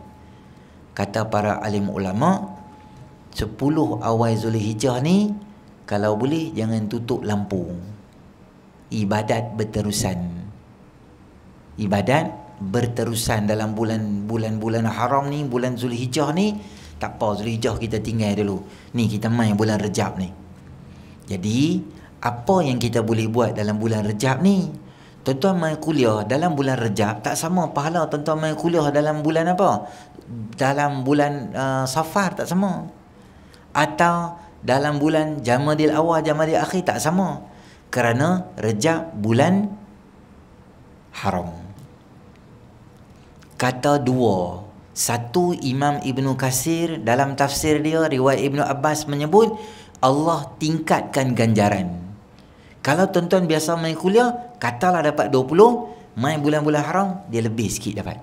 Kata para alim ulama, 10 awal Zulhijjah ni, kalau boleh jangan tutup lampu. Ibadat berterusan dalam bulan haram ni, bulan Zulhijjah ni. Tak apa, Zulhijjah kita tinggal dulu. Ni kita main bulan Rejab ni. Jadi apa yang kita boleh buat dalam bulan Rejab ni? Tuan-tuan main kuliah dalam bulan Rejab tak sama pahala tuan-tuan main kuliah dalam bulan apa? Dalam bulan Safar tak sama. Atau dalam bulan Jamadil Awal, Jamadil Akhir tak sama. Kerana Rejab bulan haram. Kata 2. Satu, Imam Ibnu Katsir dalam tafsir dia, riwayat Ibnu Abbas menyebut Allah tingkatkan ganjaran. Kalau tuan-tuan biasa main kuliah, katalah dapat 20, main bulan-bulan haram dia lebih sikit dapat.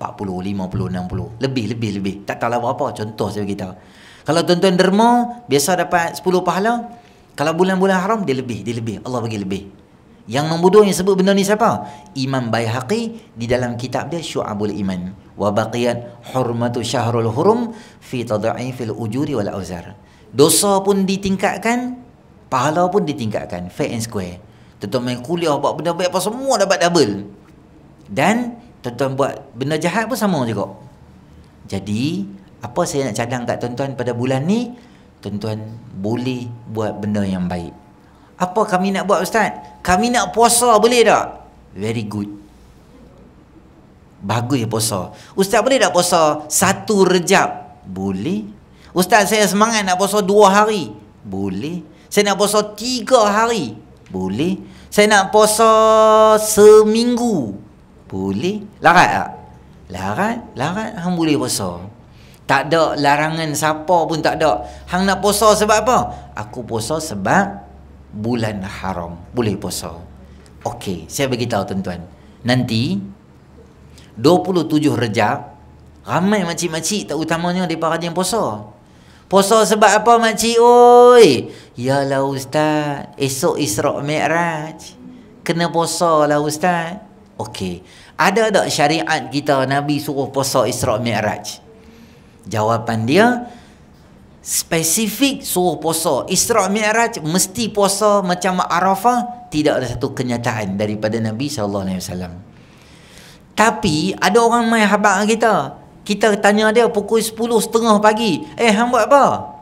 40, 50, 60, lebih. Tak tahulah berapa, contoh saya beritahu. Kalau tuan-tuan derma, biasa dapat 10 pahala. Kalau bulan-bulan haram, dia lebih. Allah bagi lebih. Yang nombor 2 yang sebut benda ni siapa? Imam Baihaqi di dalam kitab dia Syu'abul Iman. Wa baqiyat hurmatu syahrul hurum fi tad'ifil ujuri wal auzar. Dosa pun ditingkatkan, pahala pun ditingkatkan. Fair and square. Tuan-tuan main kuliah, buat benda baik apa semua dapat double. Dan tuan-tuan buat benda jahat pun sama juga. Jadi apa saya nak cadang kat tuan-tuan pada bulan ni, tuan-tuan boleh buat benda yang baik. Apa kami nak buat, Ustaz? Kami nak puasa, boleh tak? Very good. bagus puasa. Ustaz boleh tak puasa 1 Rejab? Boleh. Ustaz saya semangat nak puasa 2 hari. Boleh. Saya nak puasa 3 hari. Boleh. Saya nak puasa seminggu. Boleh. Larat tak? Larat hang boleh puasa. Tak ada larangan siapa pun tak ada. Hang nak puasa sebab apa? Aku puasa sebab bulan haram. Boleh puasa. Okey, saya beritahu tuan-tuan. Nanti 27 Rejab, ramai makcik-makcik terutamanya daripada yang puasa. Puasa sebab apa makcik oi? Yalah ustaz, esok Isra' Mi'raj. Kena puasa lah ustaz. Okey. Ada tak syariat kita Nabi suruh puasa Isra' Mi'raj? Jawapan dia spesifik suruh puasa Isra' Mi'raj mesti puasa macam Arafah, tidak ada satu kenyataan daripada Nabi SAW. Tapi ada orang main habaq kita. Kita tanya dia pukul 10.30 pagi. Hang buat apa?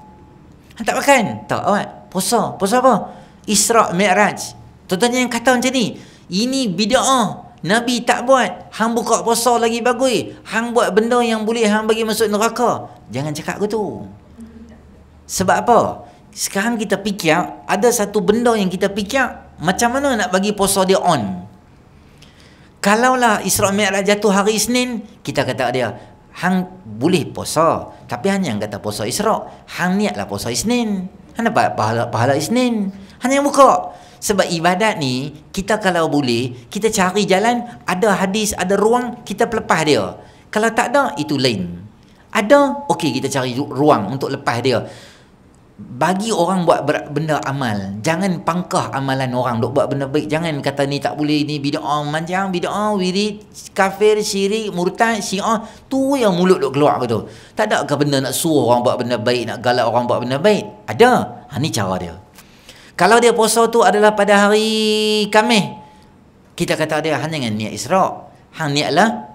Hang tak makan? Tak buat. Puasa. Puasa apa? Isra' Mi'raj. Tuan-tuan yang kata macam ni, ini bid'ah. Nabi tak buat. Hang buka puasa lagi bagus. Hang buat benda yang boleh hang bagi masuk neraka. Jangan cakap gitu. Sebab apa? Sekarang kita fikir, ada satu benda yang kita fikir, macam mana nak bagi puasa dia on. Kalaulah Isra' Mi'raj jatuh hari Isnin, kita kata dia, hang boleh puasa, tapi hang yang kata puasa Isra', hang niatlah puasa Isnin. Hang dapat pahala Isnin. Hang yang buka. Sebab ibadat ni, kita kalau boleh, kita cari jalan, ada hadis, ada ruang, kita pelepah dia. Kalau tak ada, itu lain. Ada, okey kita cari ruang untuk lepas dia. Bagi orang buat benda amal, jangan pangkah amalan orang duk buat benda baik. Jangan kata ni tak boleh, ni bid'ah, manjang bid'ah, wirid, kafir, syirik, murtad, syiah. Tu yang mulut duk keluar gitu. Tak ada ke benda nak suruh orang buat benda baik, nak galak orang buat benda baik? Ada. Ni cara dia. Kalau dia puasa tu adalah pada hari Khamis, kita kata dia hang jangan niat Isra', hang niatlah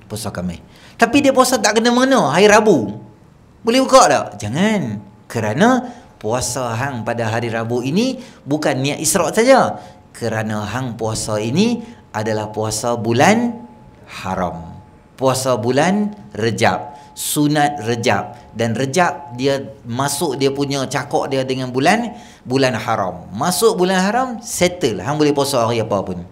puasa Khamis. Tapi dia puasa tak kena mengena hari Rabu, boleh buka tak? Jangan. Kerana puasa hang pada hari Rabu ini bukan niat Isra' saja. Kerana hang puasa ini adalah puasa bulan haram. Puasa bulan Rejab. Sunat Rejab. Dan Rejab dia masuk dia punya cakok dia dengan bulan haram. Masuk bulan haram, settle. Hang boleh puasa hari apa pun.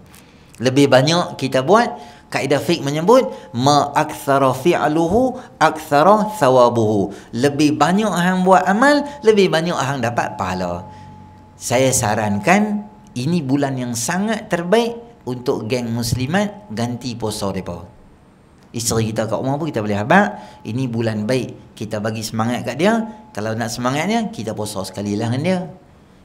Lebih banyak kita buat, kaedah fiqh menyebut ma aktsara fi'luhu aktsara thawabuhu. Lebih banyak hang buat amal, lebih banyak hang dapat pahala. Saya sarankan ini bulan yang sangat terbaik untuk geng muslimat ganti puasa depa. Isteri kita kat rumah pun kita boleh habaq, ini bulan baik, kita bagi semangat kat dia. Kalau nak semangatnya, kita puasa sekali lah dengan dia.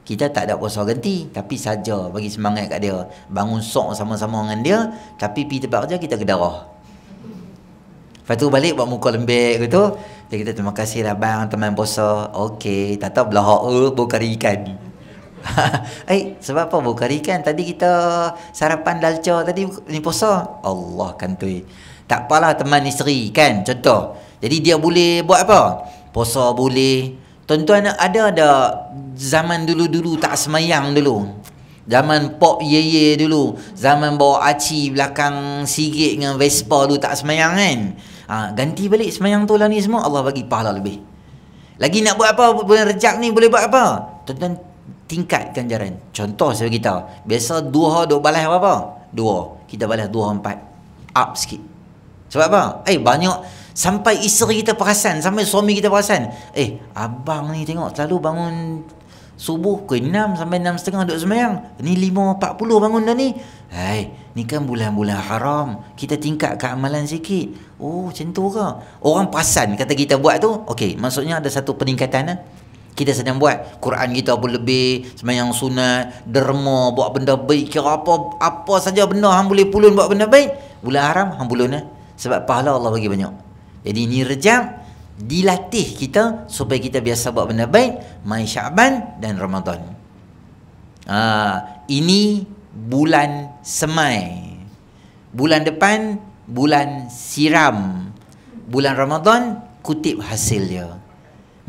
Kita tak ada puasa ganti, tapi saja bagi semangat kat dia. Bangun sok sama-sama dengan dia, tapi pergi tempat kerja kita ke darah. Lepas tu balik buat muka lembek gitu. Dia kata terima kasih lah bang, teman puasa. Okey, tak tahu belahak bokar ikan. Sebab apa bokar ikan? Tadi kita sarapan dalca tadi ni puasa. Allah kantoi. Tak apalah teman isteri kan, contoh. Jadi dia boleh buat apa? Puasa boleh. Tuan-tuan ada zaman dulu-dulu tak semayang dulu. Zaman Pok Yeye dulu. Zaman bawa aci belakang Sigit dengan Vespa dulu tak semayang kan. Ganti balik semayang tu lah ni semua. Allah bagi pahala lebih. Lagi nak buat apa? Bulan Rejab ni boleh buat apa? Tuan-tuan tingkatkan ganjaran. Contoh saya beritahu. Biasa duha duk balas apa? 2. Kita balas 2/4. Up sikit. Sebab apa? Banyak. Sampai isteri kita perasan, sampai suami kita perasan. Abang ni tengok selalu bangun subuh ke 6 sampai 6.30 duduk semayang. Ni 5.40 bangun dah ni. Ni kan bulan-bulan haram. Kita tingkatkan amalan sikit. Oh, macam tu ke? Orang perasan kata kita buat tu. Okey, maksudnya ada satu peningkatan. Kita sedang buat. Quran kita pun lebih, semayang sunat, derma, buat benda baik. Kira apa saja benda hang boleh pulun buat benda baik. Bulan haram hang pulun sebab pahala Allah bagi banyak. Jadi ni Rejab dilatih kita supaya kita biasa buat benda baik. Mai Syaban dan Ramadan. Ini bulan semai. Bulan depan bulan siram. Bulan Ramadan kutip hasil dia.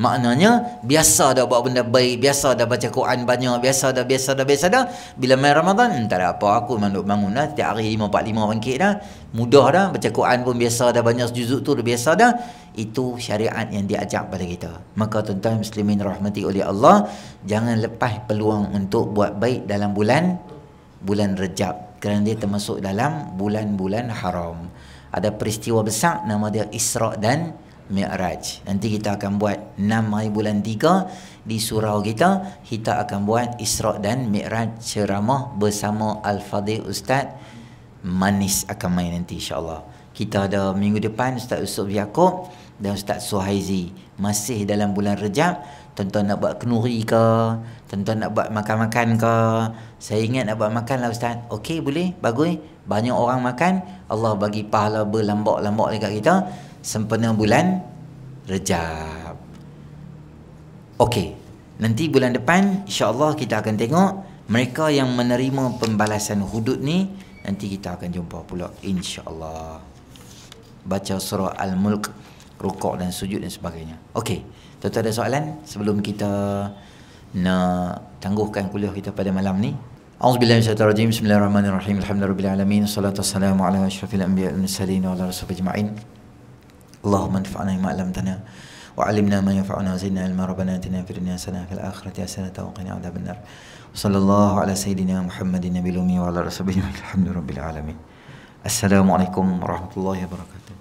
Maknanya biasa dah buat benda baik, biasa dah baca Quran banyak, biasa dah. Bila main Ramadan, tak ada apa, aku manduk bangun dah, setiap hari 5:45 bangkit dah. Mudah dah, baca Quran pun biasa dah, banyak juzuk tu dah biasa dah. Itu syariat yang diajak pada kita. Maka tuan-tuan muslimin rahmati oleh Allah, jangan lepas peluang untuk buat baik dalam bulan Rejab, kerana dia termasuk dalam bulan-bulan haram. Ada peristiwa besar nama dia Isra' dan Mi'raj. Nanti kita akan buat 6 hari bulan 3 di surau kita. Kita akan buat Isra' dan Mi'raj ceramah bersama Al-Fadhil Ustaz Manis akan main nanti insya-Allah. Kita ada minggu depan Ustaz Yusuf Yaakob dan Ustaz Suhaizi. Masih dalam bulan Rejab. Tuan-tuan nak buat kenuri ke, tuan-tuan nak buat makan-makan ke. Saya ingat nak buat makan lah Ustaz. Okey, boleh, bagus. Banyak orang makan, Allah bagi pahala berlambak-lambak dekat kita sempena bulan Rejab. Okey, nanti bulan depan insya-Allah kita akan tengok mereka yang menerima pembalasan hudud ni. Nanti kita akan jumpa pula insya-Allah. Baca surah Al-Mulk, rukuk dan sujud dan sebagainya. Okey, tuan-tuan ada soalan sebelum kita nak tangguhkan kuliah kita pada malam ni? A'udzubillahi minasyaitonir rajim. Bismillahirrahmanirrahim. Alhamdulillahirabbil alamin. Wassalatu wassalamu ala asyrafil anbiya'i wal mursalin wa ala rasulil ajma'in. Allahumma anfa'na bima 'allamtana wa 'allimna ma yanfa'una wa zidna ilma. Rabbana atina fid dunya hasanah wa fil akhirati hasanah wa qina adzabannar. Sallallahu ala sayyidina Muhammadin nabiyil ummi wa ala rasulih. Alhamdulillahirabbil alamin. Assalamualaikum warahmatullahi wabarakatuh.